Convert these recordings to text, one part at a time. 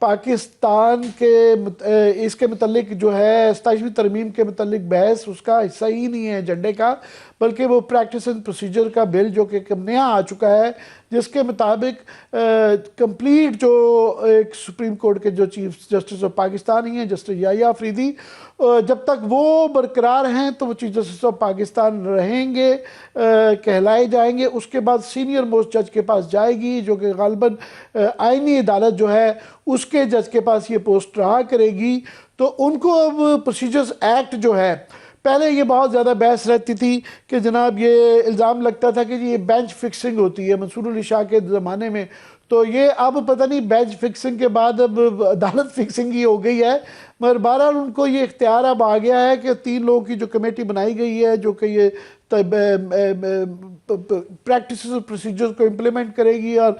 پاکستان کے اس کے متعلق جو ہے 27ویں ترمیم کے متعلق بحث اس کا حصہ ہی نہیں ہے ایجنڈے کا، بلکہ وہ پریکٹس اینڈ پروسیجر کا بل جو کہ نیا آ چکا ہے، جس کے مطابق کمپلیٹ جو ایک سپریم کورٹ کے جو چیف جسٹس آف پاکستان ہی ہیں جسٹس یحییٰ آفریدی، جب تک وہ برقرار ہیں تو وہ چیف جسٹس آف پاکستان رہیں گے، کہلائے جائیں گے. اس کے بعد سینئر موسٹ جج کے پاس جائے گی جو کہ غالباً آئینی عدالت جو ہے اس کے جج کے پاس یہ پوسٹ رہا کرے گی. تو ان کو اب پروسیجرز ایکٹ جو ہے، پہلے یہ بہت زیادہ بحث رہتی تھی کہ جناب یہ الزام لگتا تھا کہ یہ بینچ فکسنگ ہوتی ہے منصور علی شاہ کے زمانے میں، تو یہ اب پتہ نہیں بینچ فکسنگ کے بعد اب عدالت فکسنگ ہی ہو گئی ہے. مگر بہرحال ان کو یہ اختیار اب آ گیا ہے کہ 3 لوگوں کی جو کمیٹی بنائی گئی ہے جو کہ یہ پریکٹسز اور پروسیجرز کو امپلیمنٹ کرے گی اور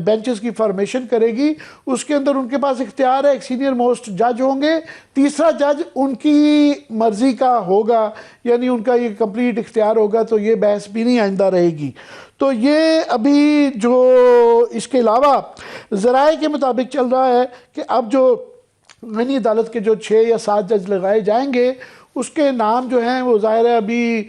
بینچز کی فارمیشن کرے گی، اس کے اندر ان کے پاس اختیار ہے. ایک سینئر موسٹ جج ہوں گے، تیسرا جج ان کی مرضی کا ہوگا، یعنی ان کا یہ کمپلیٹ اختیار ہوگا، تو یہ بحث بھی نہیں آئندہ رہے گی. تو یہ ابھی جو اس کے علاوہ ذرائع کے مطابق چل رہا ہے کہ اب جو آئینی عدالت کے جو 6 یا 7 جج لگائے جائیں گے اس کے نام جو ہیں وہ ظاہر ہے ابھی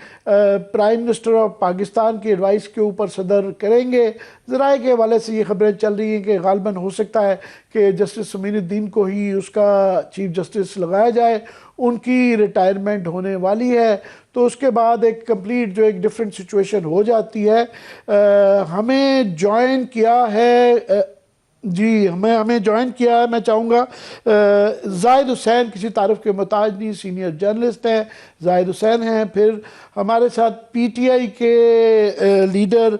پرائم منسٹر آف پاکستان کی ایڈوائس کے اوپر صدر کریں گے. ذرائع کے حوالے سے یہ خبریں چل رہی ہیں کہ غالباً ہو سکتا ہے کہ جسٹس امین الدین کو ہی اس کا چیف جسٹس لگایا جائے. ان کی ریٹائرمنٹ ہونے والی ہے تو اس کے بعد ایک کمپلیٹ جو ایک ڈیفرنٹ سچویشن ہو جاتی ہے. ہمیں جوائن کیا ہے جی ہمیں جوائن کیا ہے، میں چاہوں گا زاہد حسین، کسی تعارف کے محتاج نہیں، سینئر جرنلسٹ ہیں، زاہد حسین ہیں. پھر ہمارے ساتھ پی ٹی آئی کے لیڈر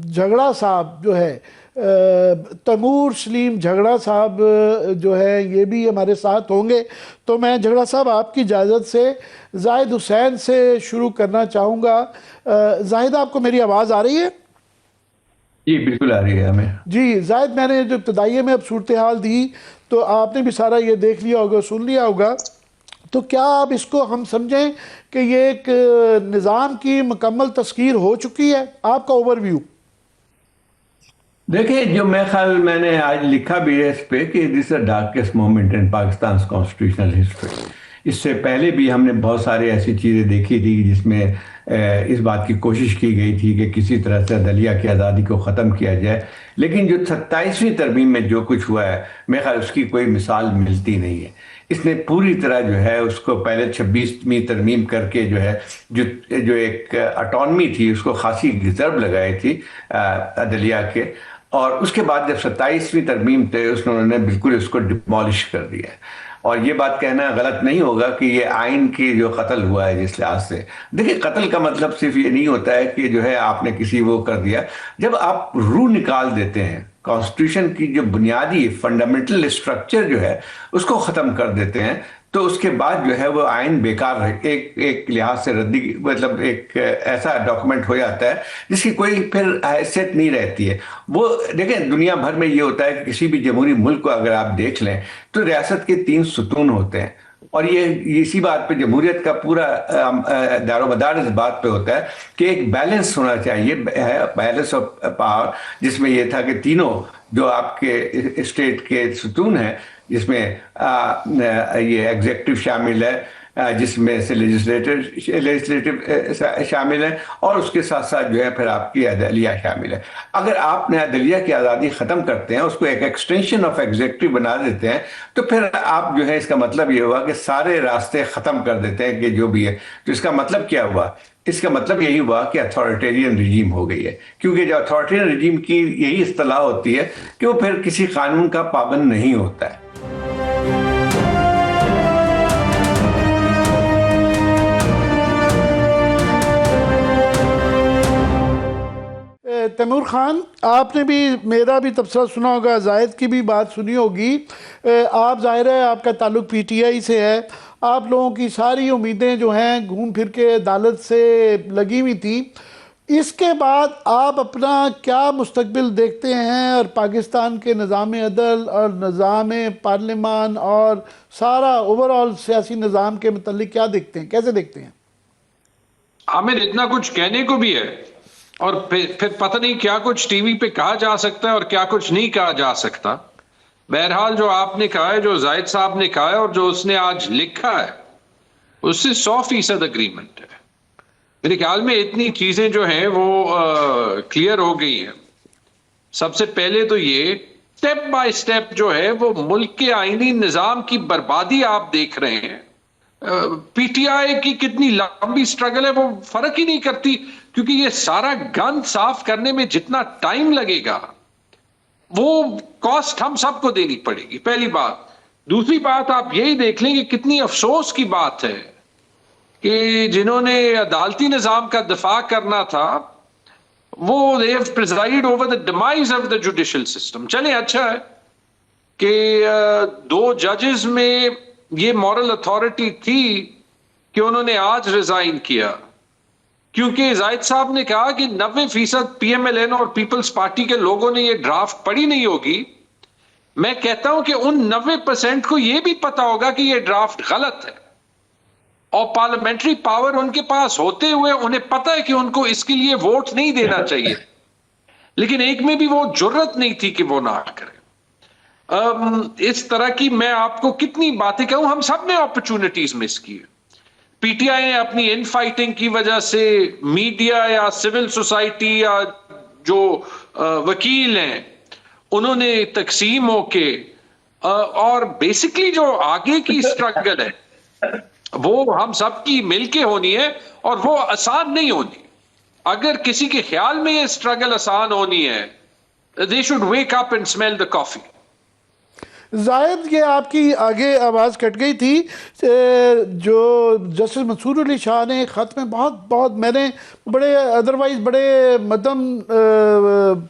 جھگڑا صاحب جو ہے، تیمور سلیم جھگڑا صاحب جو ہے یہ بھی ہمارے ساتھ ہوں گے. تو میں جھگڑا صاحب آپ کی اجازت سے زاہد حسین سے شروع کرنا چاہوں گا. زاہد، آپ کو میری آواز آ رہی ہے؟ جی بالکل آ رہی ہے ہمیں. جی زاہد، میں نے جو ابتدائیے میں اب صورتحال دی تو آپ نے بھی سارا یہ دیکھ لیا ہوگا، سن لیا ہوگا، تو کیا آپ اس کو ہم سمجھیں کہ یہ ایک نظام کی مکمل تسخیر ہو چکی ہے؟ آپ کا اوور ویو. دیکھیں، جو میں نے آج لکھا بھی ہے اس پہ کہ this is darkest moment in Pakistan constitutional history. اس سے پہلے بھی ہم نے بہت سارے ایسی چیزیں دیکھی تھی جس میں اس بات کی کوشش کی گئی تھی کہ کسی طرح سے عدلیہ کی آزادی کو ختم کیا جائے، لیکن جو 27ویں ترمیم میں جو کچھ ہوا ہے میرے خیال اس کی کوئی مثال ملتی نہیں ہے. اس نے پوری طرح جو ہے اس کو پہلے 26ویں ترمیم کر کے جو ہے جو ایک اٹانومی تھی اس کو خاصی ریزرو لگائی تھی عدلیہ کے، اور اس کے بعد جب 27ویں ترمیم تھے انہوں نے بالکل اس کو ڈیمالش کر دیا. اور یہ بات کہنا غلط نہیں ہوگا کہ یہ آئین کی جو قتل ہوا ہے جس لحاظ سے. دیکھیں، قتل کا مطلب صرف یہ نہیں ہوتا ہے کہ جو ہے آپ نے کسی وہ کر دیا. جب آپ روح نکال دیتے ہیں، کانسٹیٹیوشن کی جو بنیادی فنڈامنٹل اسٹرکچر جو ہے اس کو ختم کر دیتے ہیں، تو اس کے بعد جو ہے وہ آئین بیکار ہے، ایک لحاظ سے ردی، مطلب ایک ایسا ڈاکومنٹ ہو جاتا ہے جس کی کوئی پھر حیثیت نہیں رہتی ہے. وہ دیکھیں، دنیا بھر میں یہ ہوتا ہے کہ کسی بھی جمہوری ملک کو اگر آپ دیکھ لیں تو ریاست کے 3 ستون ہوتے ہیں، اور یہ اسی بات پہ جمہوریت کا پورا دار و مدار اس بات پہ ہوتا ہے کہ ایک بیلنس ہونا چاہیے، بیلنس آف پاور، جس میں یہ تھا کہ تینوں جو آپ کے اسٹیٹ کے ستون ہیں، جس میں یہ ایگزیکٹو شامل ہے، جس میں سے لیجسلیٹو شامل ہے، اور اس کے ساتھ ساتھ جو ہے پھر آپ کی عدلیہ شامل ہے. اگر آپ نے عدلیہ کی آزادی ختم کرتے ہیں، اس کو ایک ایکسٹینشن آف ایگزیکٹو بنا دیتے ہیں، تو پھر آپ جو ہے اس کا مطلب یہ ہوا کہ سارے راستے ختم کر دیتے ہیں کہ جو بھی ہے. تو اس کا مطلب کیا ہوا؟ اس کا مطلب یہی ہوا کہ اتھارٹیرین رجیم ہو گئی ہے، کیونکہ جو اتھارٹیرین رجیم کی یہی اصطلاح ہوتی ہے کہ وہ پھر کسی قانون کا پابند نہیں ہوتا ہے. تیمور خان، آپ نے بھی میرا بھی تبصرہ سنا ہوگا، زاہد کی بھی بات سنی ہوگی. آپ ظاہر ہے آپ کا تعلق پی ٹی آئی سے ہے، آپ لوگوں کی ساری امیدیں جو ہیں گھوم پھر کے عدالت سے لگی ہوئی تھی. اس کے بعد آپ اپنا کیا مستقبل دیکھتے ہیں، اور پاکستان کے نظام عدل اور نظام پارلیمان اور سارا اوورآل سیاسی نظام کے متعلق کیا دیکھتے ہیں، کیسے دیکھتے ہیں؟ عامر، اتنا کچھ کہنے کو بھی ہے اور پھر پتہ نہیں کیا کچھ ٹی وی پہ کہا جا سکتا ہے اور کیا کچھ نہیں کہا جا سکتا. بہرحال جو آپ نے کہا ہے، جو زاہد صاحب نے کہا ہے اور جو اس نے آج لکھا ہے، اس سے 100% اگریمنٹ ہے. میرے خیال میں اتنی چیزیں جو ہیں وہ کلیئر ہو گئی ہیں. سب سے پہلے تو یہ سٹیپ بائی سٹیپ جو ہے وہ ملک کے آئینی نظام کی بربادی آپ دیکھ رہے ہیں. پی ٹی آئی کی کتنی لمبی سٹرگل ہے، وہ فرق ہی نہیں کرتی، کیونکہ یہ سارا گند صاف کرنے میں جتنا ٹائم لگے گا وہ کاسٹ ہم سب کو دینی پڑے گی، پہلی بات. دوسری بات آپ یہی دیکھ لیں کہ کتنی افسوس کی بات ہے کہ جنہوں نے عدالتی نظام کا دفاع کرنا تھا وہ they have presided over the demise of the judicial system. چلیں اچھا ہے کہ 2 ججز میں یہ مورل اتھارٹی تھی کہ انہوں نے آج ریزائن کیا، کیونکہ زاہد صاحب نے کہا کہ 90% پی ایم ایل این اور پیپلز پارٹی کے لوگوں نے یہ ڈرافٹ پڑھی نہیں ہوگی. میں کہتا ہوں کہ ان 90% کو یہ بھی پتا ہوگا کہ یہ ڈرافٹ غلط ہے، اور پارلیمنٹری پاور ان کے پاس ہوتے ہوئے انہیں پتا ہے کہ ان کو اس کے لیے ووٹ نہیں دینا چاہیے، لیکن ایک میں بھی وہ جرت نہیں تھی کہ وہ نہ کرے. اس طرح کی میں آپ کو کتنی باتیں کہوں، ہم سب نے اپرچونٹیز مس کی. پی ٹی آئی نے اپنی ان فائٹنگ کی وجہ سے میڈیا یا سول سوسائٹی یا جو وکیل ہیں انہوں نے تقسیم ہو کے اور بیسکلی جو آگے کی اسٹرگل ہے وہ ہم سب کی مل کے ہونی ہے، اور وہ آسان نہیں ہونی. اگر کسی کے خیال میں یہ اسٹرگل آسان ہونی ہے they should wake up and smell the coffee. زاہد، یہ آپ کی آگے آواز کٹ گئی تھی. جو جسٹس منصور علی شاہ نے خط میں بہت میں نے بڑے ادروائز بڑے مدم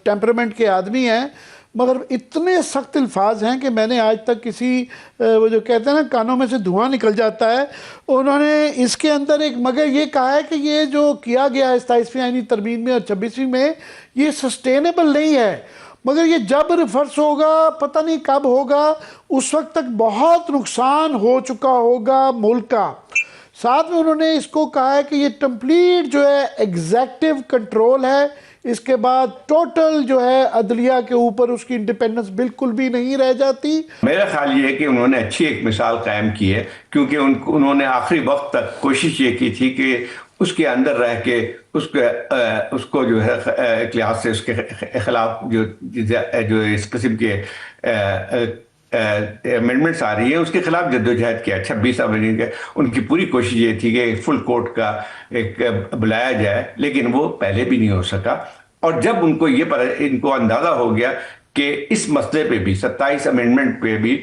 ٹیمپرمنٹ کے آدمی ہیں، مگر اتنے سخت الفاظ ہیں کہ میں نے آج تک کسی وہ جو کہتے ہیں نا کانوں میں سے دھواں نکل جاتا ہے. انہوں نے اس کے اندر ایک مگر یہ کہا ہے کہ یہ جو کیا گیا ہے 27ویں آئینی ترمیم میں اور 26ویں میں یہ سسٹینیبل نہیں ہے، مگر یہ جب ریفرس ہوگا پتہ نہیں کب ہوگا، اس وقت تک بہت نقصان ہو چکا ہوگا ملک کا. ساتھ میں انہوں نے اس کو کہا ہے کہ یہ کمپلیٹ جو ہے ایگزیکٹو کنٹرول ہے، اس کے بعد ٹوٹل جو ہے عدلیہ کے اوپر اس کی انڈیپینڈنس بالکل بھی نہیں رہ جاتی. میرا خیال یہ ہے کہ انہوں نے اچھی ایک مثال قائم کی ہے، کیونکہ انہوں نے آخری وقت تک کوشش یہ کی تھی کہ اس کے اندر رہ کے اس کو جو ہے ایک لحاظ سے اس کے خلاف جو اس قسم کے امینڈمنٹس آ رہی ہیں اس کے خلاف جدوجہد کیا. 26 اپریل کے ان کی پوری کوشش یہ تھی کہ فل کورٹ کا ایک بلایا جائے، لیکن وہ پہلے بھی نہیں ہو سکا. اور جب ان کو اندازہ ہو گیا کہ اس مسئلے پہ بھی 27 امینڈمنٹ پہ بھی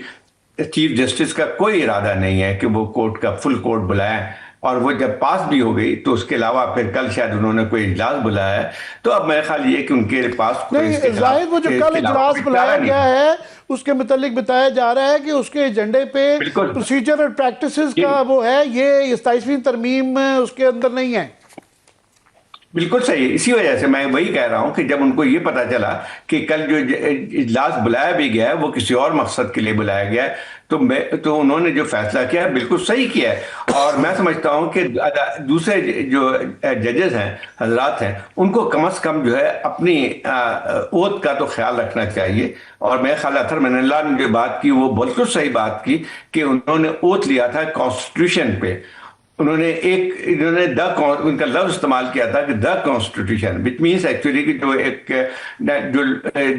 چیف جسٹس کا کوئی ارادہ نہیں ہے کہ وہ کورٹ کا فل کورٹ بلائیں، اور وہ جب پاس بھی ہو گئی تو اس کے علاوہ پھر کل شاید انہوں نے کوئی اجلاس بلایا ہے. تو اب میرا خیال یہ کہ ان کے پاس ظاہر وہ جو کل اجلاس بلایا گیا ہے اس کے متعلق بتایا جا رہا ہے کہ اس کے ایجنڈے پہ پروسیجر اور پریکٹسز کا وہ ہے، یہ 27ویں ترمیم اس کے اندر نہیں ہے. بالکل صحیح. اسی وجہ سے میں وہی کہہ رہا ہوں کہ جب ان کو یہ پتا چلا کہ کل جو اجلاس بلایا بھی گیا ہے وہ کسی اور مقصد کے لیے بلایا گیا ہے تو انہوں نے جو فیصلہ کیا ہے بالکل صحیح کیا ہے. اور میں سمجھتا ہوں کہ دوسرے جو ججز ہیں حضرات ہیں ان کو کم از کم جو ہے اپنی اوتھ کا تو خیال رکھنا چاہیے. اور میرے خیال اطہر من اللہ نے جو بات کی وہ بالکل صحیح بات کی کہ انہوں نے اوتھ لیا تھا کانسٹیٹیوشن پہ. انہوں نے ان کا لفظ استعمال کیا تھا کہ the constitution, which means actually کہ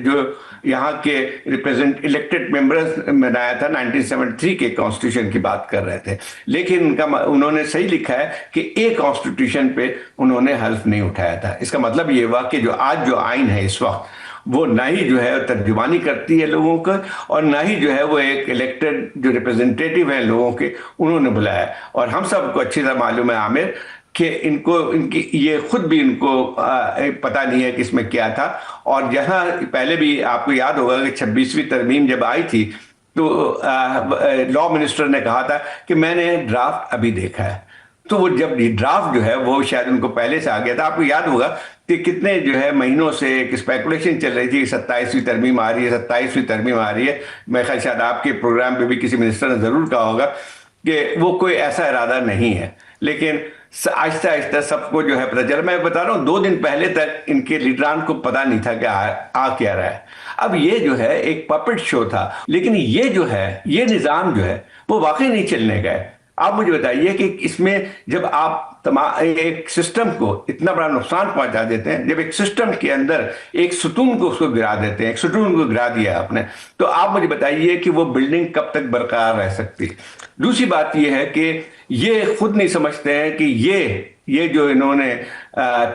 جو یہاں کے الیکٹڈ ممبرز بنایا تھا 1973 کے کانسٹیٹیوشن کی بات کر رہے تھے، لیکن انہوں نے صحیح لکھا ہے کہ ایک کانسٹیٹیوشن پہ انہوں نے حلف نہیں اٹھایا تھا. اس کا مطلب یہ ہوا کہ جو آج جو آئین ہے اس وقت وہ نہ ہی جو ہے ترجمانی کرتی ہے لوگوں کا، اور نہ ہی جو ہے وہ ایک الیکٹڈ جو ریپرزنٹیٹیو ہیں لوگوں کے انہوں نے بلایا. اور ہم سب کو اچھی طرح معلوم ہے عامر کہ ان کی یہ خود بھی ان کو پتہ نہیں ہے کہ اس میں کیا تھا. اور جہاں پہلے بھی آپ کو یاد ہوگا کہ 26ویں ترمیم جب آئی تھی تو لا منسٹر نے کہا تھا کہ میں نے ڈرافٹ ابھی دیکھا ہے. تو وہ جب ڈرافٹ جو ہے وہ شاید ان کو پہلے سے آ گیا تھا. آپ کو یاد ہوگا کہ کتنے جو ہے مہینوں سے ایک اسپیکولیشن چل رہی تھی 27ویں ترمیم آ رہی ہے 27ویں ترمیم آ رہی ہے. میں خیال شاید آپ کے پروگرام پہ بھی کسی منسٹر نے ضرور کہا ہوگا کہ وہ کوئی ایسا ارادہ نہیں ہے، لیکن آہستہ آہستہ سب کو جو ہے پتہ چلا. میں بتا رہا ہوں 2 دن پہلے تک ان کے لیڈران کو پتہ نہیں تھا کہ آ کیا رہا ہے. اب یہ جو ہے ایک پپٹ شو تھا، لیکن یہ جو ہے یہ نظام جو ہے وہ واقعی نہیں چلنے گئے. آپ مجھے بتائیے کہ اس میں جب آپ ایک سسٹم کو اتنا بڑا نقصان پہنچا دیتے ہیں، جب ایک سسٹم کے اندر ایک ستون کو اس کو گرا دیتے ہیں، ایک ستون کو گرا دیا آپ نے، تو آپ مجھے بتائیے کہ وہ بلڈنگ کب تک برقرار رہ سکتی. دوسری بات یہ ہے کہ یہ خود نہیں سمجھتے ہیں کہ یہ جو انہوں نے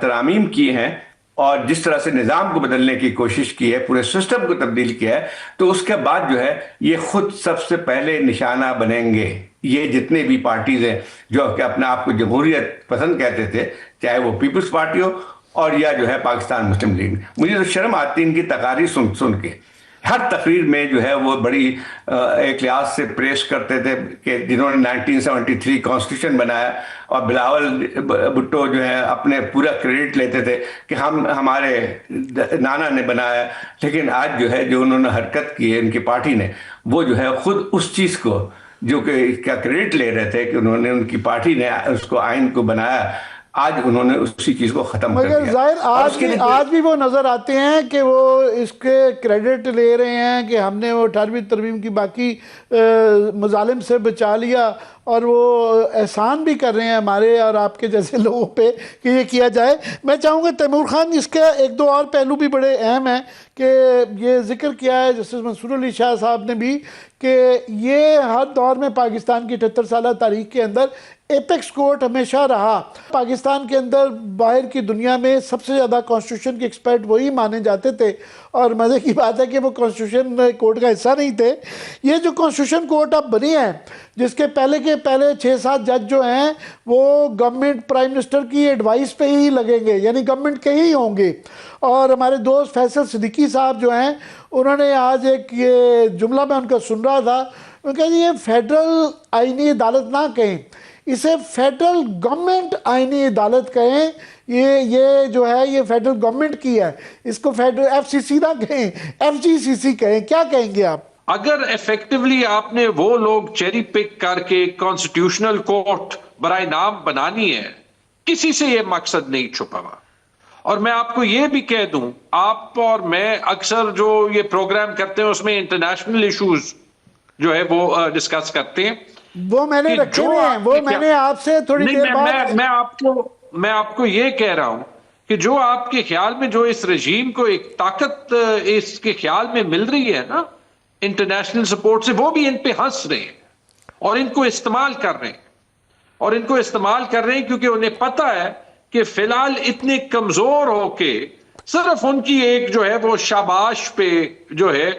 ترامیم کی ہیں اور جس طرح سے نظام کو بدلنے کی کوشش کی ہے، پورے سسٹم کو تبدیل کیا ہے، تو اس کے بعد جو ہے یہ خود سب سے پہلے نشانہ بنیں گے. یہ جتنے بھی پارٹیز ہیں جو کہ اپنے آپ کو جمہوریت پسند کہتے تھے، چاہے وہ پیپلز پارٹی ہو اور یا جو ہے پاکستان مسلم لیگ. مجھے تو شرم آتی ان کی تقاریر سن کے. ہر تقریر میں جو ہے وہ بڑی ایک لحاظ سے پریس کرتے تھے کہ جنہوں نے 1973 کانسٹیٹیوشن بنایا، اور بلاول بھٹو جو ہے اپنے پورا کریڈٹ لیتے تھے کہ ہمارے نانا نے بنایا. لیکن آج جو ہے جو انہوں نے حرکت کی ہے ان کی پارٹی نے، وہ جو ہے خود اس چیز کو جو کہ اس کا کریڈٹ لے رہے تھے کہ انہوں نے ان کی پارٹی نے اس کو آئین کو بنایا، آج انہوں نے اسی چیز کو ختم کر دیا. مگر ظاہر آج بھی وہ نظر آتے ہیں کہ وہ اس کے کریڈٹ لے رہے ہیں کہ ہم نے وہ 18ویں ترمیم کی باقی مظالم سے بچا لیا، اور وہ احسان بھی کر رہے ہیں ہمارے اور آپ کے جیسے لوگوں پہ کہ یہ کیا جائے. میں چاہوں گا تیمور خان اس کا 1-2 اور پہلو بھی بڑے اہم ہیں کہ یہ ذکر کیا ہے جسٹس منصور علی شاہ صاحب نے بھی کہ یہ ہر دور میں پاکستان کی 78 سالہ تاریخ کے اندر ایپیکس کورٹ ہمیشہ رہا. پاکستان کے اندر باہر کی دنیا میں سب سے زیادہ کانسٹیٹیوشن کے ایکسپرٹ وہی مانے جاتے تھے، اور مزے کی بات ہے کہ وہ کانسٹیٹیوشن کورٹ کا حصہ نہیں تھے. یہ جو کانسٹیٹیوشن کورٹ اب بنی ہے، جس کے پہلے 6-7 جج جو ہیں وہ گورنمنٹ پرائم منسٹر کی ایڈوائس پہ ہی لگیں گے، یعنی گورنمنٹ کے ہی ہوں گے. اور ہمارے دوست فیصل صدیقی صاحب جو ہیں، انہوں نے آج ایک یہ جملہ میں ان کا سن رہا تھا، وہ کہتے ہیں یہ فیڈرل آئینی عدالت نہ کہیں، اسے فیڈرل گورنمنٹ آئینی عدالت کہیں. یہ جو ہے یہ فیڈرل گورنمنٹ کی ہے، اس کو فیڈرل FCC نہ کہیں، FGCC کہیں. کیا کہیں گے آپ؟ اگر ایفیکٹولی آپ نے وہ لوگ چیری پک کر کے کانسٹیٹیوشنل کورٹ برائے نام بنانی ہے، کسی سے یہ مقصد نہیں چھپا ہوا. اور میں آپ کو یہ بھی کہہ دوں، آپ اور میں اکثر جو یہ پروگرام کرتے ہیں اس میں انٹرنیشنل ایشوز جو ہے وہ ڈسکس کرتے ہیں. وہ میں نے رکھے ہوئے ہیں، وہ میں نے آپ سے تھوڑی دیر بعد میں آپ کو یہ کہہ رہا ہوں کہ جو آپ کے خیال میں جو اس رجیم کو ایک طاقت اس کے خیال میں مل رہی ہے نا انٹرنیشنل سپورٹ سے، وہ بھی ان پہ ہنس رہے ہیں اور ان کو استعمال کر رہے ہیں کیونکہ انہیں پتہ ہے کہ فی الحال اتنے کمزور ہو کے صرف ان کی ایک جو ہے وہ شاباش پہ جو ہے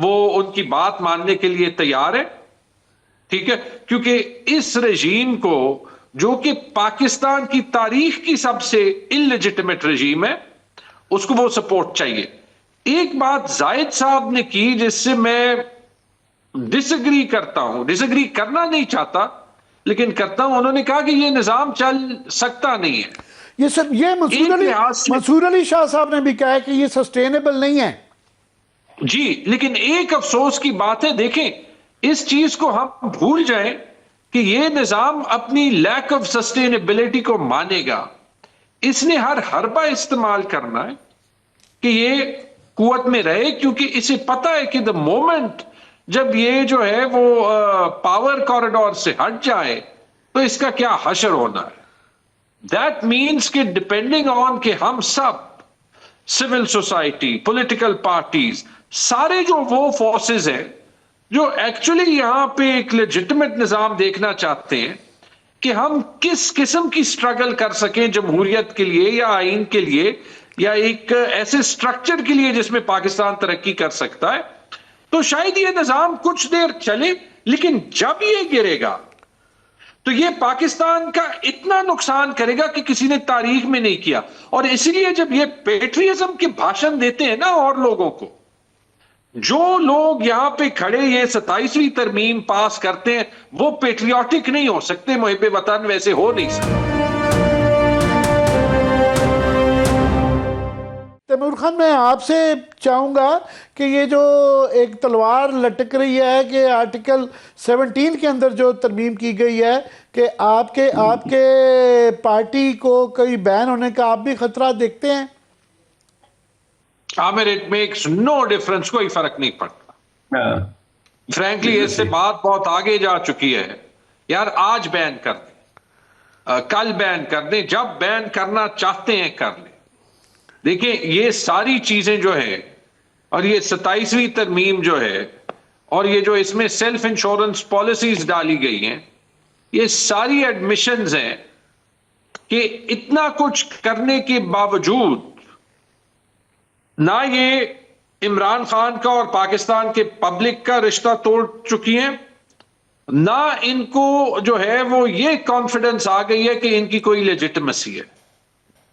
وہ ان کی بات ماننے کے لیے تیار ہے. ٹھیک ہے، کیونکہ اس رجیم کو جو کہ پاکستان کی تاریخ کی سب سے انلیجٹمیٹ رجیم ہے، اس کو وہ سپورٹ چاہیے. ایک بات زائد صاحب نے کی جس سے میں ڈس ایگری کرتا ہوں، ڈس ایگری کرنا نہیں چاہتا لیکن کرتا ہوں. انہوں نے کہا کہ یہ نظام چل سکتا نہیں ہے. یہ منصور علی شاہ صاحب نے بھی کہا ہے کہ یہ سسٹینیبل نہیں ہے. جی، لیکن ایک افسوس کی بات ہے، دیکھیں اس چیز کو ہم بھول جائیں کہ یہ نظام اپنی لیک آف سسٹینیبلٹی کو مانے گا. اس نے ہر حربہ استعمال کرنا ہے کہ یہ قوت میں رہے، کیونکہ اسے پتہ ہے کہ دا مومنٹ جب یہ جو ہے وہ پاور کوریڈور سے ہٹ جائے تو اس کا کیا حشر ہونا ہے. دیٹ مینس کہ ڈپینڈنگ آن کہ ہم سب سول سوسائٹی، پولیٹیکل پارٹیز، سارے جو وہ فورسز ہیں جو ایکچولی یہاں پہ ایک لیجٹمیٹ نظام دیکھنا چاہتے ہیں کہ ہم کس قسم کی سٹرگل کر سکیں جمہوریت کے لیے یا آئین کے لیے یا ایک ایسے سٹرکچر کے لیے جس میں پاکستان ترقی کر سکتا ہے، تو شاید یہ نظام کچھ دیر چلے، لیکن جب یہ گرے گا تو یہ پاکستان کا اتنا نقصان کرے گا کہ کسی نے تاریخ میں نہیں کیا. اور اسی لیے جب یہ پیٹریزم کے بھاشن دیتے ہیں نا اور لوگوں کو، جو لوگ یہاں پہ کھڑے یہ 27ویں ترمیم پاس کرتے ہیں وہ پیٹریوٹک نہیں ہو سکتے، محب وطن ویسے ہو نہیں سکتے. تیمور خان میں آپ سے چاہوں گا کہ یہ جو ایک تلوار لٹک رہی ہے کہ آرٹیکل 17 کے اندر جو ترمیم کی گئی ہے کہ آپ کے پارٹی کو کوئی بین ہونے کا آپ بھی خطرہ دیکھتے ہیں؟ عامر اٹ میکس نو ڈفرنس، کوئی فرق نہیں پڑتا فرینکلی. اس سے بات بہت آگے جا چکی ہے یار. آج بین کر دیں، کل بین کر دیں، جب بین کرنا چاہتے ہیں کر لیں. دیکھیں یہ ساری چیزیں جو ہے اور یہ 27ویں ترمیم جو ہے اور یہ جو اس میں سیلف انشورنس پالیسیز ڈالی گئی ہیں، یہ ساری ایڈمیشنز ہیں کہ اتنا کچھ کرنے کے باوجود نہ یہ عمران خان کا اور پاکستان کے پبلک کا رشتہ توڑ چکی ہیں، نہ ان کو جو ہے وہ یہ کانفیڈنس آ گئی ہے کہ ان کی کوئی لیجٹمیسی ہے.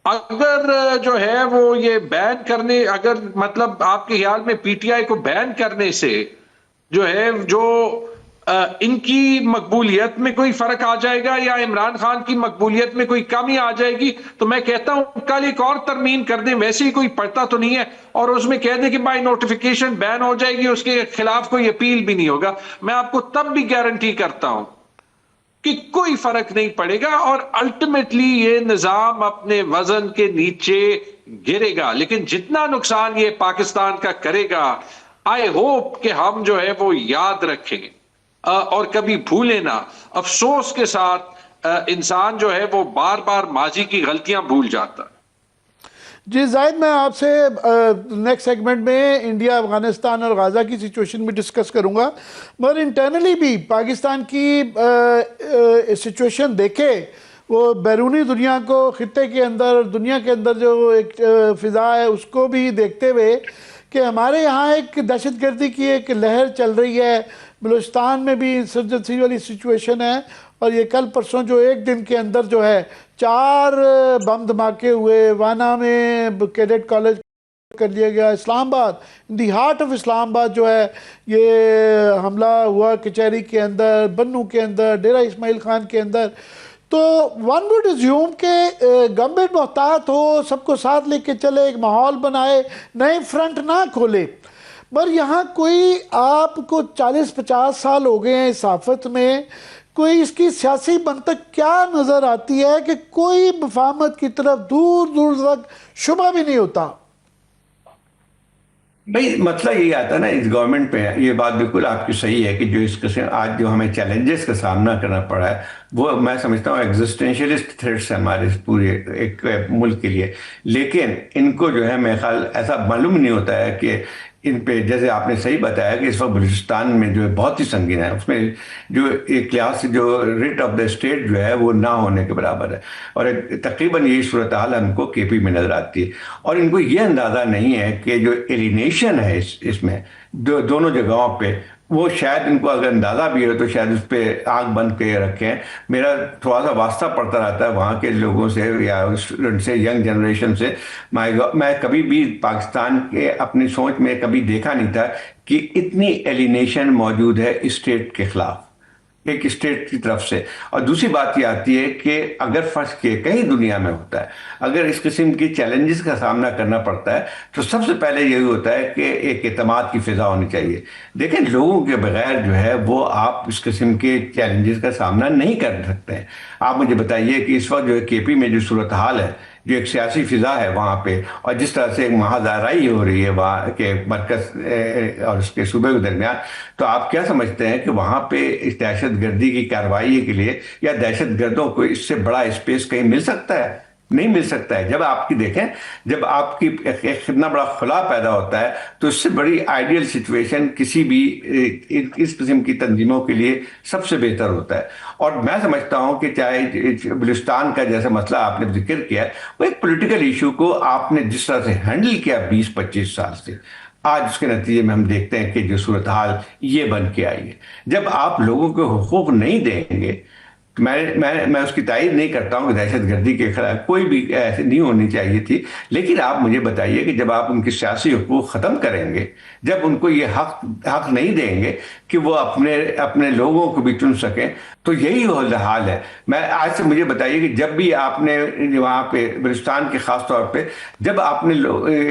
اگر جو ہے وہ یہ بین کرنے، اگر مطلب آپ کے خیال میں پی ٹی آئی کو بین کرنے سے جو ہے جو ان کی مقبولیت میں کوئی فرق آ جائے گا یا عمران خان کی مقبولیت میں کوئی کمی آ جائے گی، تو میں کہتا ہوں کل ایک اور ترمیم کر دیں. ویسے ہی کوئی پڑھتا تو نہیں ہے، اور اس میں کہہ دیں کہ بائی نوٹیفیکیشن بین ہو جائے گی، اس کے خلاف کوئی اپیل بھی نہیں ہوگا. میں آپ کو تب بھی گارنٹی کرتا ہوں کہ کوئی فرق نہیں پڑے گا اور الٹیمیٹلی یہ نظام اپنے وزن کے نیچے گرے گا. لیکن جتنا نقصان یہ پاکستان کا کرے گا، آئی ہوپ کہ ہم جو ہے وہ یاد رکھیں اور کبھی بھولیں نہ. افسوس کے ساتھ انسان جو ہے وہ بار بار ماضی کی غلطیاں بھول جاتا ہے. جی زاہد، میں آپ سے نیکسٹ سیگمنٹ میں انڈیا، افغانستان اور غزہ کی سچویشن بھی ڈسکس کروں گا، مگر انٹرنلی بھی پاکستان کی سچویشن دیکھے وہ بیرونی دنیا کو، خطے کے اندر، دنیا کے اندر جو ایک فضا ہے اس کو بھی دیکھتے ہوئے کہ ہمارے یہاں ایک دہشت گردی کی ایک لہر چل رہی ہے. بلوچستان میں بھی انسرجنسی والی سچویشن ہے، اور یہ کل پرسوں جو ایک دن کے اندر جو ہے 4 بم دھماکے ہوئے. وانا میں کیڈٹ کالج کر لیا گیا. اسلام آباد، دی ہارٹ آف اسلام آباد جو ہے یہ حملہ ہوا کچہری کے اندر، بنو کے اندر، ڈیرہ اسماعیل خان کے اندر. تو ون وڈ ازیوم کہ گورنمنٹ محتاط ہو، سب کو ساتھ لے کے چلے، ایک ماحول بنائے، نئے فرنٹ نہ کھولے. پر یہاں کوئی، آپ کو 40-50 سال ہو گئے ہیں اس آفت میں، کوئی اس کی سیاسی منطق کیا نظر آتی ہے کہ کوئی مفاہمت کی طرف دور دور تک شبہ بھی نہیں ہوتا؟ بھئی مسئلہ یہی آتا ہے نا اس گورنمنٹ پہ. یہ بات بالکل آپ کی صحیح ہے کہ جو اس قسم آج جو ہمیں چیلنجز کا سامنا کرنا پڑا ہے وہ میں سمجھتا ہوں ایگزسٹینشلسٹ تھریٹس ہیں ہمارے پورے ایک ملک کے لیے. لیکن ان کو جو ہے میرے خیال ایسا معلوم نہیں ہوتا ہے کہ ان پہ، جیسے آپ نے صحیح بتایا کہ اس وقت بلوچستان میں جو ہے بہت ہی سنگین ہے. اس میں جو ایک لحاظ سے جو ریٹ آف دا اسٹیٹ جو ہے وہ نہ ہونے کے برابر ہے، اور تقریباً یہی صورتحال ہم کو کے پی میں نظر آتی ہے. اور ان کو یہ اندازہ نہیں ہے کہ جو ایلینیشن ہے اس میں دونوں جگہوں پہ، وہ شاید ان کو اگر اندازہ بھی ہو تو شاید اس پہ آنکھ بند کے رکھیں. میرا تھوڑا سا واسطہ پڑتا رہتا ہے وہاں کے لوگوں سے یا اسٹوڈنٹ سے، ینگ جنریشن سے. میں کبھی بھی پاکستان کے اپنی سوچ میں کبھی دیکھا نہیں تھا کہ اتنی ایلینیشن موجود ہے اسٹیٹ کے خلاف، ایک اسٹیٹ کی طرف سے. اور دوسری بات یہ آتی ہے کہ اگر فرض کے کہیں دنیا میں ہوتا ہے، اگر اس قسم کی چیلنجز کا سامنا کرنا پڑتا ہے تو سب سے پہلے یہی ہوتا ہے کہ ایک اعتماد کی فضا ہونی چاہیے. دیکھیں لوگوں کے بغیر جو ہے وہ آپ اس قسم کے چیلنجز کا سامنا نہیں کر سکتے ہیں. آپ مجھے بتائیے کہ اس وقت جو ہے کے پی میں جو صورتحال ہے، جو ایک سیاسی فضا ہے وہاں پہ، اور جس طرح سے ایک مہادارائی ہو رہی ہے وہاں کے مرکز اور اس کے صوبے کے درمیان، تو آپ کیا سمجھتے ہیں کہ وہاں پہ اس دہشت گردی کی کارروائی کے لیے یا دہشت گردوں کو اس سے بڑا اسپیس کہیں مل سکتا ہے؟ نہیں مل سکتا ہے. جب آپ کی دیکھیں، جب آپ کی ایک اتنا بڑا خلا پیدا ہوتا ہے تو اس سے بڑی آئیڈیل سچویشن کسی بھی اس قسم کی تنظیموں کے لیے سب سے بہتر ہوتا ہے. اور میں سمجھتا ہوں کہ چاہے بلوچستان کا جیسا مسئلہ آپ نے ذکر کیا ہے، وہ ایک پولیٹیکل ایشو کو آپ نے جس طرح سے ہینڈل کیا 20-25 سال سے، آج اس کے نتیجے میں ہم دیکھتے ہیں کہ جو صورتحال یہ بن کے آئی ہے. جب آپ لوگوں کو حقوق نہیں دیں گے میں اس کی تائید نہیں کرتا ہوں کہ دہشت گردی کے خلاف کوئی بھی ایسی نہیں ہونی چاہیے تھی، لیکن آپ مجھے بتائیے کہ جب آپ ان کے سیاسی حقوق ختم کریں گے، جب ان کو یہ حق نہیں دیں گے کہ وہ اپنے لوگوں کو بھی چن سکیں، تو یہی حال ہے۔ میں آج سے مجھے بتائیے کہ جب بھی آپ نے وہاں پہ بلوچستان کے خاص طور پہ جب آپ نے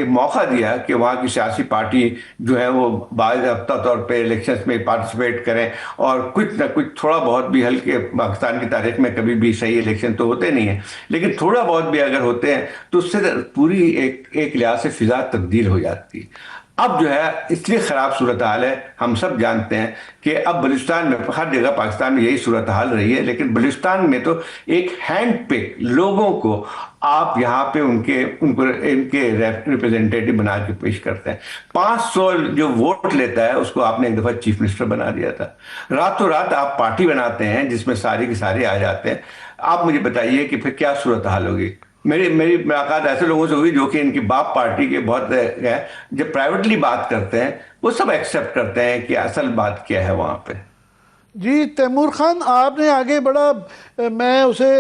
موقع دیا کہ وہاں کی سیاسی پارٹی جو ہے وہ باضابطہ طور پہ الیکشنز میں پارٹیسپیٹ کریں، اور کچھ نہ کچھ تھوڑا بہت بھی ہلکے، پاکستان کی تاریخ میں کبھی بھی صحیح الیکشن تو ہوتے نہیں ہیں، لیکن تھوڑا بہت بھی اگر ہوتے ہیں تو اس سے پوری ایک لحاظ سے فضا تبدیل ہو جاتی ہے۔ اب جو ہے اس لیے خراب صورتحال ہے، ہم سب جانتے ہیں کہ اب بلوچستان میں، ہر جگہ پاکستان میں یہی صورتحال رہی ہے، لیکن بلوچستان میں تو ایک ہینڈ پک لوگوں کو آپ یہاں پہ ان کے ریپرزینٹیٹو بنا کے پیش کرتے ہیں۔ 500 جو ووٹ لیتا ہے اس کو آپ نے ایک دفعہ چیف منسٹر بنا دیا تھا، راتوں رات آپ پارٹی بناتے ہیں جس میں سارے کے سارے آ جاتے ہیں۔ آپ مجھے بتائیے کہ پھر کیا صورتحال ہوگی؟ میری ملاقات ایسے لوگوں سے ہوئی جو کہ ان کی باپ پارٹی کے بہت ہے، جب پرائیویٹلی بات کرتے ہیں وہ سب ایکسیپٹ کرتے ہیں کہ اصل بات کیا ہے وہاں پہ۔ جی تیمور خان، آپ نے آگے بڑا، میں اسے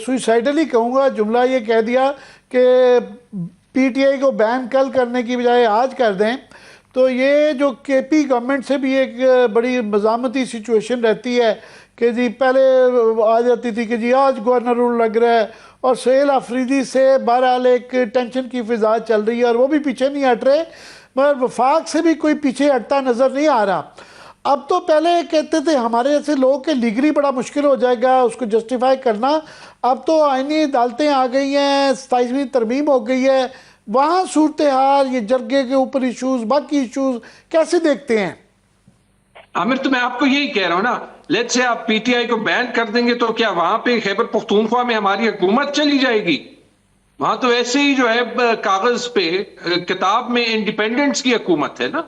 سوئسائڈلی کہوں گا، جملہ یہ کہہ دیا کہ پی ٹی آئی کو بین کل کرنے کی بجائے آج کر دیں، تو یہ جو کے پی گورنمنٹ سے بھی ایک بڑی مزاحمتی سچویشن رہتی ہے کہ جی پہلے آ جاتی تھی کہ جی آج گورنر رول لگ رہا ہے، اور سہیل آفریدی سے بہرحال ایک ٹینشن کی فضا چل رہی ہے اور وہ بھی پیچھے نہیں ہٹ رہے، مگر وفاق سے بھی کوئی پیچھے ہٹتا نظر نہیں آ رہا۔ اب تو پہلے کہتے تھے ہمارے ایسے لوگ کہ لیگلی بڑا مشکل ہو جائے گا اس کو جسٹیفائی کرنا، اب تو آئینی عدالتیں آ گئی ہیں، 27ویں ترمیم ہو گئی ہے، وہاں صورتحال، یہ جرگے کے اوپر ایشوز، باقی ایشوز کیسے دیکھتے ہیں؟ عامر، تو میں آپ کو یہی کہہ رہا ہوں نا، لیٹ سے آپ پی ٹی آئی کو بین کر دیں گے تو کیا وہاں پہ خیبر پختونخوا میں ہماری حکومت چلی جائے گی؟ وہاں تو ایسے ہی جو ہے کاغذ پہ، کتاب میں انڈیپینڈنس کی حکومت ہے نا،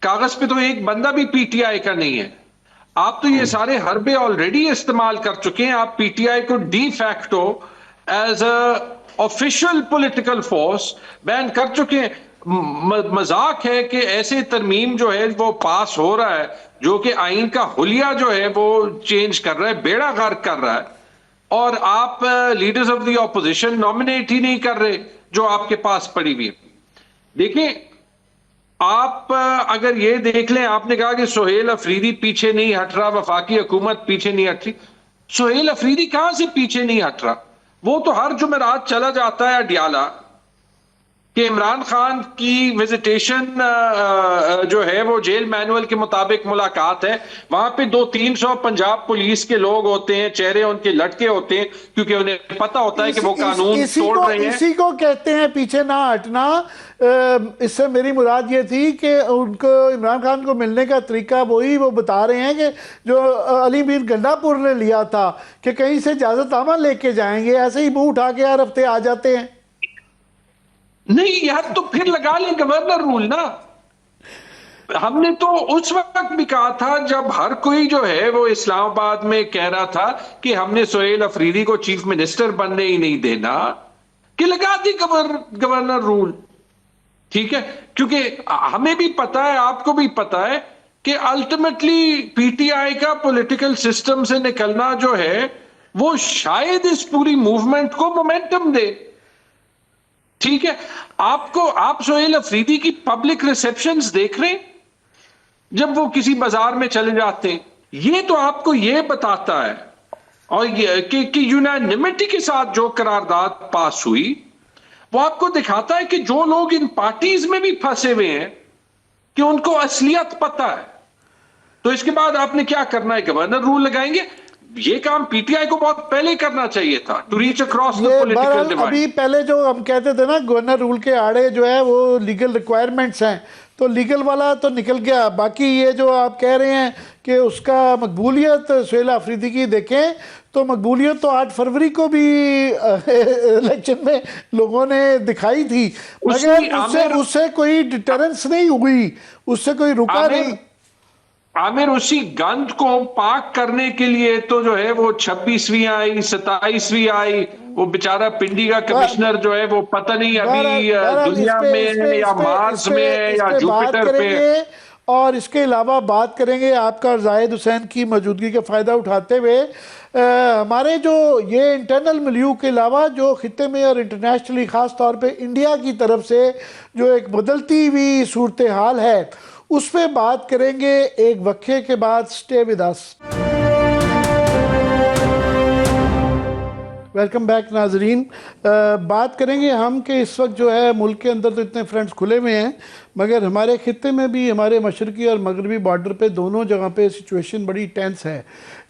کاغذ پہ تو ایک بندہ بھی پی ٹی آئی کا نہیں ہے۔ آپ تو یہ سارے حربے آلریڈی استعمال کر چکے ہیں، آپ پی ٹی آئی کو de facto as a official political force ban کر چکے ہیں۔ مذاق ہے کہ ایسے ترمیم جو ہے وہ پاس ہو رہا ہے جو کہ آئین کا حلیہ جو ہے وہ چینج کر رہا ہے، بیڑا غرق کر رہا ہے، اور آپ leaders of the opposition nominate ہی نہیں کر رہے جو آپ کے پاس پڑی ہوئی ہے۔ دیکھیں، آپ اگر یہ دیکھ لیں، آپ نے کہا کہ سہیل افریدی پیچھے نہیں ہٹ رہا، وفاقی حکومت پیچھے نہیں ہٹ رہی۔ سہیل افریدی کہاں سے پیچھے نہیں ہٹ رہا؟ وہ تو ہر جمعرات چلا جاتا ہے اڈیالہ کہ عمران خان کی وزیٹیشن جو ہے وہ جیل مینول کے مطابق ملاقات ہے، وہاں پہ 200-300 پنجاب پولیس کے لوگ ہوتے ہیں، چہرے ان کے لٹکے ہوتے ہیں، کیونکہ انہیں پتہ ہوتا ہے کہ وہ قانون توڑ رہے ہیں۔ اسی کو کہتے ہیں پیچھے نہ ہٹنا۔ اس سے میری مراد یہ تھی کہ ان کو عمران خان کو ملنے کا طریقہ وہی وہ بتا رہے ہیں کہ جو علی میر گنڈا پور نے لیا تھا کہ کہیں سے اجازت نامہ لے کے جائیں گے، ایسے ہی منہ اٹھا کے ہر ہفتے آ جاتے ہیں۔ نہیں یار، تو پھر لگا لیں گورنر رول نا۔ ہم نے تو اس وقت بھی کہا تھا جب ہر کوئی جو ہے وہ اسلام آباد میں کہہ رہا تھا کہ ہم نے سہیل افریدی کو چیف منسٹر بننے ہی نہیں دینا، کہ لگا دی گورنر رول، ٹھیک ہے؟ کیونکہ ہمیں بھی پتا ہے، آپ کو بھی پتا ہے کہ الٹیمیٹلی پی ٹی آئی کا پولیٹیکل سسٹم سے نکلنا جو ہے وہ شاید اس پوری موومنٹ کو مومنٹم دے، ٹھیک ہے؟ آپ سہیل افریدی کی پبلک ریسپشنز دیکھ رہے ہیں جب وہ کسی بازار میں چلے جاتے ہیں، یہ تو آپ کو یہ بتاتا ہے، اور کہ یونانیمٹی کے ساتھ جو قرارداد پاس ہوئی وہ آپ کو دکھاتا ہے کہ جو لوگ ان پارٹیز میں بھی پھنسے ہوئے ہیں کہ ان کو اصلیت پتہ ہے۔ تو اس کے بعد آپ نے کیا کرنا ہے؟ گورنر رول لگائیں گے؟ یہ کام پی ٹی آئی کو بہت پہلے کرنا چاہیے تھا، to reach across the political divide. ابھی پہلے جو ہم کہتے تھے نا گورنر رول کے آڑے جو ہے وہ لیگل ریکوائرمنٹس ہیں، تو لیگل والا تو نکل گیا، باقی یہ جو آپ کہہ رہے ہیں کہ اس کا مقبولیت سہیل آفریدی کی دیکھیں تو مقبولیت تو 8 فروری کو بھی الیکشن میں لوگوں نے دکھائی تھی، مگر اس سے کوئی ڈیٹرنس نہیں ہوئی، اس سے کوئی رکا نہیں۔ عامر، اسی گند کو پاک کرنے کے لیے تو جو ہے وہ 26ویں آئی، 27ویں آئی، وہ بیچارہ پنڈی کا کمشنر جو ہے وہ پتہ نہیں ابھی دنیا میں ہے یا مارس میں ہے یا جوپیٹر پہ۔ اور اس کے علاوہ بات کریں گے آپ کا اور زاہد حسین کی موجودگی کا فائدہ اٹھاتے ہوئے ہمارے جو یہ انٹرنل ملیو کے علاوہ جو خطے میں اور انٹرنیشنلی خاص طور پہ انڈیا کی طرف سے جو ایک بدلتی ہوئی صورتحال ہے اس پہ بات کریں گے ایک وقفے کے بعد. سٹے ود اس. ویلکم بیک ناظرین. بات کریں گے ہم کہ اس وقت جو ہے ملک کے اندر تو اتنے فرنٹس کھلے ہوئے ہیں مگر ہمارے خطے میں بھی ہمارے مشرقی اور مغربی بارڈر پہ دونوں جگہ پہ سچویشن بڑی ٹینس ہے.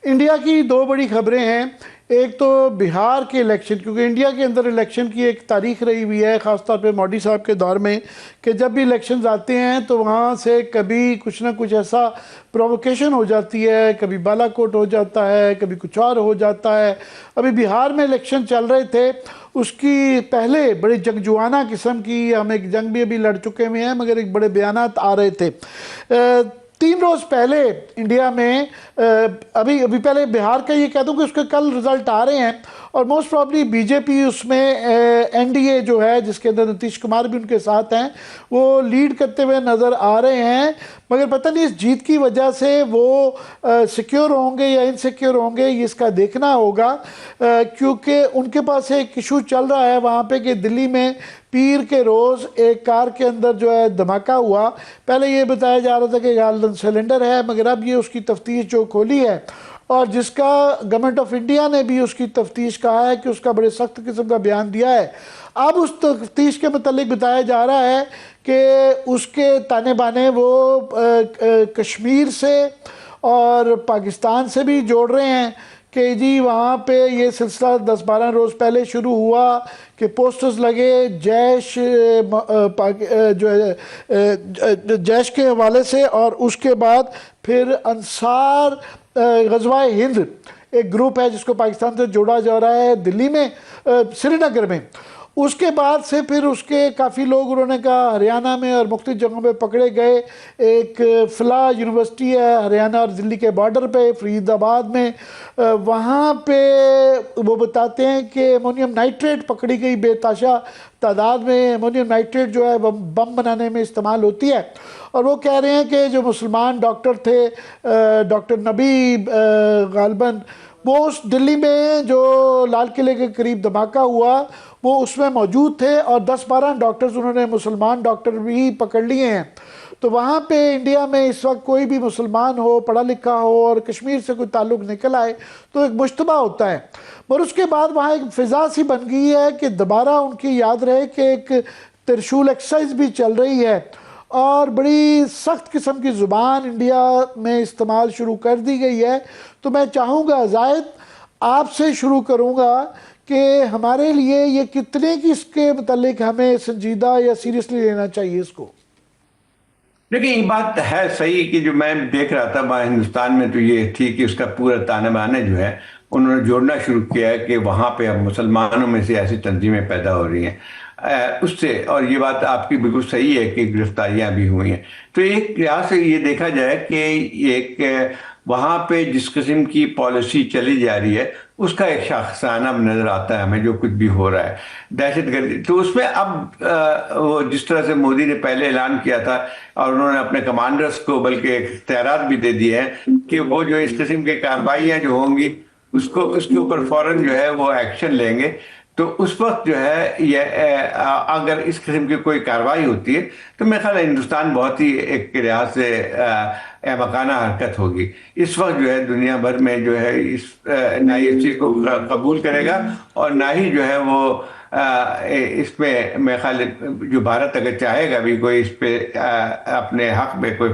انڈیا کی دو بڑی خبریں ہیں. ایک تو بہار کے الیکشن، کیونکہ انڈیا کے اندر الیکشن کی ایک تاریخ رہی ہوئی ہے خاص طور پہ مودی صاحب کے دور میں کہ جب بھی الیکشنز آتے ہیں تو وہاں سے کبھی کچھ نہ کچھ ایسا پرووکیشن ہو جاتی ہے، کبھی بالا کوٹ ہو جاتا ہے، کبھی کچھ اور ہو جاتا ہے. ابھی بہار میں الیکشن چل رہے تھے، اس کی پہلے بڑی جنگجوانہ قسم کی، ہم ایک جنگ بھی ابھی لڑ چکے ہوئے ہیں مگر ایک بڑے بیانات آ رہے تھے. 3 روز پہلے انڈیا میں ابھی پہلے بہار کا یہ کہہ دوں کہ اس کے کل رزلٹ آ رہے ہیں اور موسٹ پرابلی بی جے پی اس میں این ڈی اے جو ہے جس کے اندر نتیش کمار بھی ان کے ساتھ ہیں وہ لیڈ کرتے ہوئے نظر آ رہے ہیں. مگر پتہ نہیں اس جیت کی وجہ سے وہ سیکیور ہوں گے یا انسیکیور ہوں گے یہ اس کا دیکھنا ہوگا، کیونکہ ان کے پاس ایک ایشو چل رہا ہے وہاں پہ کہ دلی میں پیر کے روز ایک کار کے اندر جو ہے دھماکہ ہوا. پہلے یہ بتایا جا رہا تھا کہ غالباً سلنڈر ہے مگر اب یہ اس کی تفتیش جو کھولی ہے اور جس کا گورنمنٹ آف انڈیا نے بھی اس کی تفتیش کہا ہے کہ اس کا بڑے سخت قسم کا بیان دیا ہے. اب اس تفتیش کے متعلق بتایا جا رہا ہے کہ اس کے تانے بانے وہ کشمیر سے اور پاکستان سے بھی جوڑ رہے ہیں کہ جی وہاں پہ یہ سلسلہ 10-12 روز پہلے شروع ہوا کہ پوسٹرز لگے جیش جو ہے جیش کے حوالے سے، اور اس کے بعد پھر انصار غزوہ ہند ایک گروپ ہے جس کو پاکستان سے جوڑا جا رہا ہے دلی میں سری نگر میں. اس کے بعد سے پھر اس کے کافی لوگ انہوں نے کہا ہریانہ میں اور مختلف جگہوں پہ پکڑے گئے. ایک فلاح یونیورسٹی ہے ہریانہ اور دلی کے بارڈر پہ فرید آباد میں، وہاں پہ وہ بتاتے ہیں کہ امونیم نائٹریٹ پکڑی گئی بے تحاشا تعداد میں. امونیم نائٹریٹ جو ہے بم بنانے میں استعمال ہوتی ہے اور وہ کہہ رہے ہیں کہ جو مسلمان ڈاکٹر تھے ڈاکٹر نبی غالباً وہ اس دلی میں جو لال قلعے کے قریب دھماکہ ہوا وہ اس میں موجود تھے اور 10-12 ڈاکٹرز انہوں نے مسلمان ڈاکٹر بھی پکڑ لیے ہیں. تو وہاں پہ انڈیا میں اس وقت کوئی بھی مسلمان ہو پڑھا لکھا ہو اور کشمیر سے کوئی تعلق نکل آئے تو ایک مشتبہ ہوتا ہے. اور اس کے بعد وہاں ایک فضا سی بن گئی ہے کہ دوبارہ ان کی یاد رہے کہ ایک ترشول ایکسرسائز بھی چل رہی ہے اور بڑی سخت قسم کی زبان انڈیا میں استعمال شروع کر دی گئی ہے. تو میں چاہوں گا زاہد آپ سے شروع کروں گا کہ ہمارے لیے یہ کتنے کی اس کے متعلق ہمیں سنجیدہ یا سیریسلی لینا چاہیے اس کو؟ لیکن یہ بات ہے صحیح کہ جو میں دیکھ رہا تھا ہندوستان میں تو یہ تھی کہ اس کا پورا تانے بانے جو ہے انہوں نے جوڑنا شروع کیا ہے کہ وہاں پہ اب مسلمانوں میں سے ایسی تنظیمیں پیدا ہو رہی ہیں اس سے. اور یہ بات آپ کی بالکل صحیح ہے کہ گرفتاریاں بھی ہوئی ہیں. تو ایک لحاظ سے یہ دیکھا جائے کہ ایک وہاں پہ جس قسم کی پالیسی چلی جا رہی ہے اس کا ایک شاخسانہ نظر آتا ہے ہمیں جو کچھ بھی ہو رہا ہے دہشت گردی. تو اس میں اب وہ جس طرح سے مودی نے پہلے اعلان کیا تھا اور انہوں نے اپنے کمانڈرز کو بلکہ اختیارات بھی دے دیے ہیں کہ وہ جو اس قسم کی کارروائیاں جو ہوں گی اس کے اوپر فوراً جو ہے وہ ایکشن لیں گے. تو اس وقت جو ہے یہ اگر اس قسم کی کوئی کارروائی ہوتی ہے تو میرے خیال ہے ہندوستان بہت ہی ایک لحاظ سے احمقانہ حرکت ہوگی. اس وقت جو ہے دنیا بھر میں جو ہے نہ ہی اس چیز کو قبول کرے گا اور نہ ہی جو ہے وہ اس میں میرے خیال جو بھارت اگر چاہے گا بھی کوئی اس پہ اپنے حق میں کوئی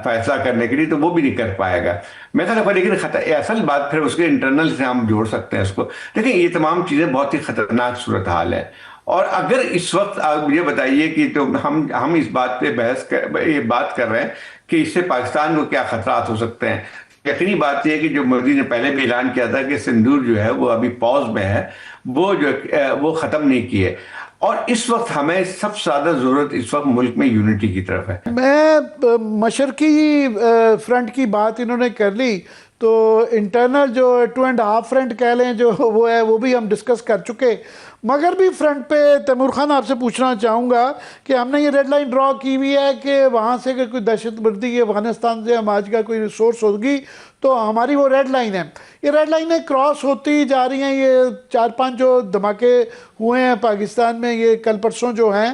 فیصلہ کرنے کے لیے تو وہ بھی نہیں کر پائے گا میرے خیال ہے. لیکن اصل بات پھر اس کے انٹرنل سے ہم جوڑ سکتے ہیں اس کو. لیکن یہ تمام چیزیں بہت ہی خطرناک صورتحال ہے اور اگر اس وقت آپ مجھے بتائیے کہ تو ہم اس بات پہ یہ بات کر رہے ہیں کہ اس سے پاکستان کو کیا خطرات ہو سکتے ہیں. یقینی بات یہ ہے کہ جو مودی نے پہلے بھی اعلان کیا تھا کہ سندور جو ہے وہ ابھی پاز میں ہے وہ ختم نہیں کیے اور اس وقت ہمیں سب سے زیادہ ضرورت اس وقت ملک میں یونٹی کی طرف ہے. میں مشرقی فرنٹ کی بات انہوں نے کر لی تو انٹرنل جو 2.5 فرنٹ کہہ لیں جو وہ ہے وہ بھی ہم ڈسکس کر چکے مغربی فرنٹ پہ تیمور خان آپ سے پوچھنا چاہوں گا کہ ہم نے یہ ریڈ لائن ڈرا کی ہوئی ہے کہ وہاں سے اگر کوئی دہشت گردی افغانستان سے ہماج کا کوئی ریسورس ہوگی تو ہماری وہ ریڈ لائن ہے. یہ ریڈ لائنیں کراس ہوتی جا رہی ہیں. یہ 4-5 جو دھماکے ہوئے ہیں پاکستان میں یہ کل پرسوں جو ہیں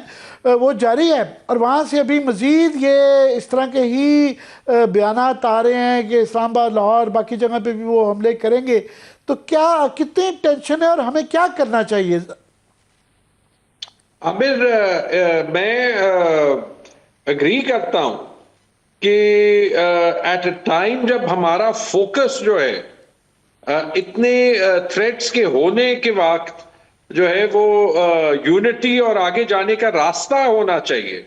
وہ جاری ہے, اور وہاں سے ابھی مزید یہ اس طرح کے ہی بیانات آ رہے ہیں کہ اسلام آباد, لاہور, باقی جگہ پہ بھی وہ حملے کریں گے. تو کیا کتنی ٹینشن ہے اور ہمیں کیا کرنا چاہیے؟ عامر, میں اگری کرتا ہوں کہ ایٹ اے ٹائم جب ہمارا فوکس جو ہے اتنے تھریٹس کے ہونے کے وقت جو ہے وہ یونٹی اور آگے جانے کا راستہ ہونا چاہیے,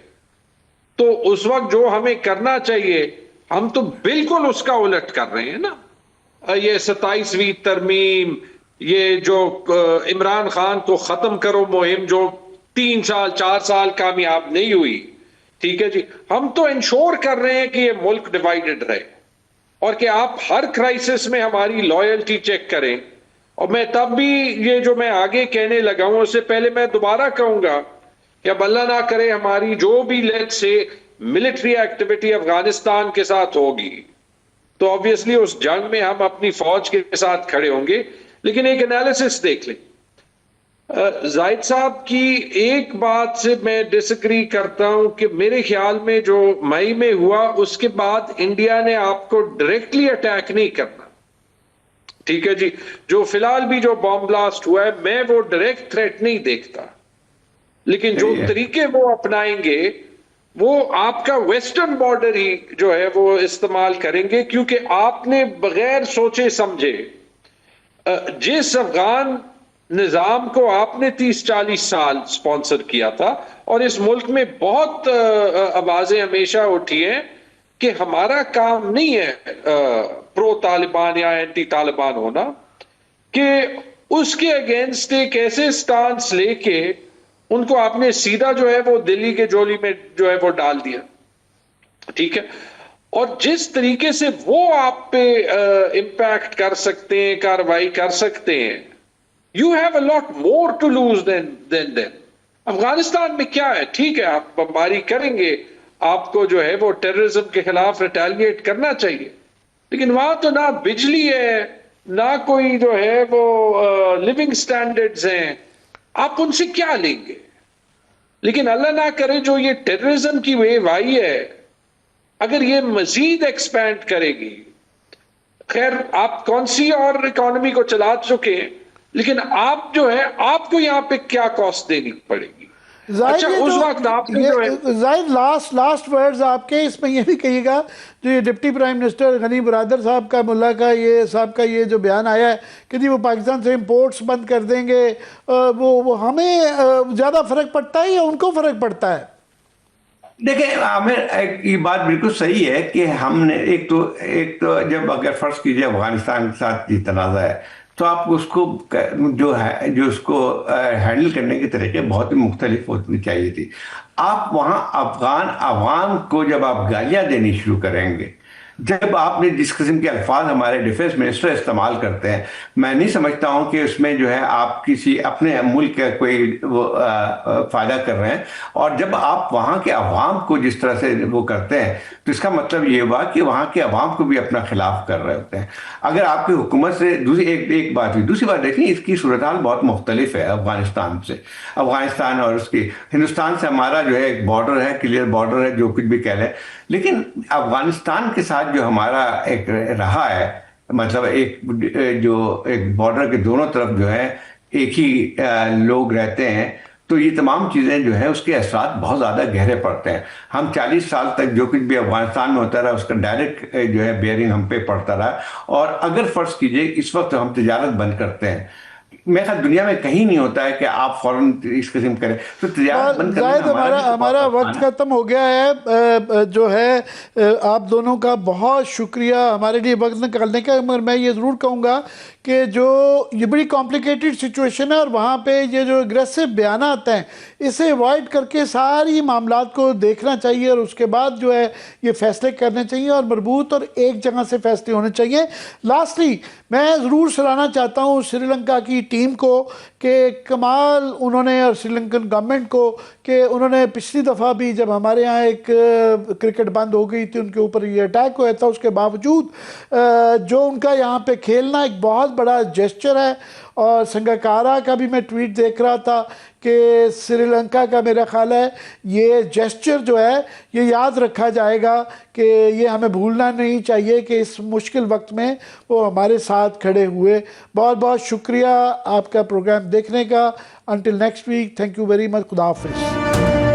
تو اس وقت جو ہمیں کرنا چاہیے ہم تو بالکل اس کا الٹ کر رہے ہیں نا. یہ 27ویں ترمیم, یہ جو عمران خان کو ختم کرو مہم جو 3 سال 4 سال کامیاب نہیں ہوئی, ٹھیک ہے جی, ہم تو انشور کر رہے ہیں کہ یہ ملک ڈیوائیڈڈ رہے, اور کہ آپ ہر کرائسس میں ہماری لائلٹی چیک کریں. اور میں تب بھی یہ جو میں آگے کہنے لگا ہوں اس سے پہلے میں دوبارہ کہوں گا کہ اب اللہ نہ کرے ہماری جو بھی لیٹ سے ملٹری ایکٹیویٹی افغانستان کے ساتھ ہوگی تو obviously اس جنگ میں ہم اپنی فوج کے ساتھ کھڑے ہوں گے. لیکن ایک انالیسس دیکھ لیں, زاہد صاحب کی ایک بات سے میں ڈس ایگری کرتا ہوں کہ میرے خیال میں جو مئی میں ہوا اس کے بعد انڈیا نے آپ کو ڈائریکٹلی اٹیک نہیں کرنا, ٹھیک ہے جی. جو فی الحال بھی جو بام بلاسٹ ہوا ہے میں وہ ڈائریکٹ تھریٹ نہیں دیکھتا, لیکن جو طریقے وہ اپنائیں گے وہ آپ کا ویسٹرن بارڈر ہی جو ہے وہ استعمال کریں گے, کیونکہ آپ نے بغیر سوچے سمجھے جس افغان نظام کو آپ نے 30-40 سال سپانسر کیا تھا, اور اس ملک میں بہت آوازیں ہمیشہ اٹھی ہیں کہ ہمارا کام نہیں ہے پرو طالبان یا اینٹی طالبان ہونا, کہ اس کے اگینسٹ ایک ایسے سٹانس لے کے ان کو آپ نے سیدھا جو ہے وہ دلی کے جولی میں جو ہے وہ ڈال دیا, ٹھیک ہے. اور جس طریقے سے وہ آپ پہ امپیکٹ کر سکتے ہیں, کاروائی کر سکتے ہیں, you have a lot more to lose than them. Afghanistan میں کیا ہے, ٹھیک ہے آپ بمباری کریں گے, آپ کو جو ہے وہ ٹیررزم کے خلاف ریٹیلیٹ کرنا چاہیے, لیکن وہاں تو نہ بجلی ہے نہ کوئی جو ہے وہ لیونگ سٹینڈرڈز ہیں, آپ ان سے کیا لیں گے. لیکن اللہ نہ کرے جو یہ ٹیررزم کی ویو آئی ہے اگر یہ مزید ایکسپینڈ کرے گی, خیر آپ کون سی اور اکانومی کو چلا چکے ہیں, لیکن آپ جو ہے آپ کو یہاں پہ کیا کاسٹ دینی پڑے گی. اچھا اس وقت آپ نے جو ہے زاہد لاسٹ ورڈز آپ کے اس میں یہ بھی کہیے گا, جو یہ ڈپٹی پرائم منسٹر غنی برادر صاحب کا ملا کا یہ جو بیان آیا ہے کہ جی وہ پاکستان سے امپورٹس بند کر دیں گے, وہ ہمیں زیادہ فرق پڑتا ہے یا ان کو فرق پڑتا ہے؟ دیکھیں عامر, یہ بات بالکل صحیح ہے کہ ہم نے ایک تو جب اگر فرض کیجئے افغانستان کے ساتھ یہ تنازع ہے تو آپ اس کو جو اس کو ہینڈل کرنے کے طریقے بہت ہی مختلف ہونی چاہیے تھی. آپ وہاں افغان عوام کو جب آپ گالیاں دینی شروع کریں گے, جب آپ نے جس قسم کے الفاظ ہمارے ڈیفنس منسٹر استعمال کرتے ہیں, میں نہیں سمجھتا ہوں کہ اس میں جو ہے آپ کسی اپنے ملک کا کوئی فائدہ کر رہے ہیں. اور جب آپ وہاں کے عوام کو جس طرح سے وہ کرتے ہیں تو اس کا مطلب یہ ہوا کہ وہاں کے عوام کو بھی اپنا خلاف کر رہے ہوتے ہیں. اگر آپ کی حکومت سے ایک بات ہوئی, دوسری بات دیکھیں اس کی صورتحال بہت مختلف ہے افغانستان سے. افغانستان اور اس کی ہندوستان سے ہمارا جو ہے ایک بارڈر ہے, کلیئر بارڈر ہے, جو کچھ بھی کہہ لیں, لیکن افغانستان کے ساتھ جو ہمارا ایک رہا ہے, مطلب ایک بارڈر کے دونوں طرف جو ہے ایک ہی لوگ رہتے ہیں, تو یہ تمام چیزیں جو ہے اس کے اثرات بہت زیادہ گہرے پڑتے ہیں. ہم 40 سال تک جو کچھ بھی افغانستان میں ہوتا رہا اس کا ڈائریکٹ جو ہے بیئرنگ ہم پہ پڑتا رہا. اور اگر فرض کیجئے اس وقت ہم تجارت بند کرتے ہیں, میرے خیال دنیا میں کہیں نہیں ہوتا ہے کہ آپ فوراً اس قسم کریں, تو تجارت بند کرنا ہمارا وقت ختم ہو گیا ہے. جو ہے آپ دونوں کا بہت شکریہ ہمارے لیے وقت نکالنے کا. مگر میں یہ ضرور کہوں گا کہ جو یہ بڑی کمپلیکیٹڈ سچویشن ہے اور وہاں پہ یہ جو اگریسو بیانات ہیں اسے اوائڈ کر کے ساری معاملات کو دیکھنا چاہیے, اور اس کے بعد جو ہے یہ فیصلے کرنے چاہیے اور مربوط اور ایک جگہ سے فیصلے ہونے چاہیے. لاسٹلی میں ضرور سراہنا چاہتا ہوں سری لنکا کی ٹیم کو کہ کمال انہوں نے، اور سری لنکن گورنمنٹ کو کہ انہوں نے پچھلی دفعہ بھی جب ہمارے یہاں ایک کرکٹ بند ہو گئی تھی، ان کے اوپر یہ اٹیک ہوا تھا، اس کے باوجود جو ان کا یہاں پہ کھیلنا ایک بہت بڑا جیسچر ہے. اور سنگاکارا کا بھی میں ٹویٹ دیکھ رہا تھا کہ سری لنکا کا میرا خیال ہے یہ جیسچر جو ہے یہ یاد رکھا جائے گا کہ یہ ہمیں بھولنا نہیں چاہیے کہ اس مشکل وقت میں وہ ہمارے ساتھ کھڑے ہوئے. بہت بہت شکریہ آپ کا پروگرام دیکھنے کا. Until next week, thank you very much. خدا حافظ.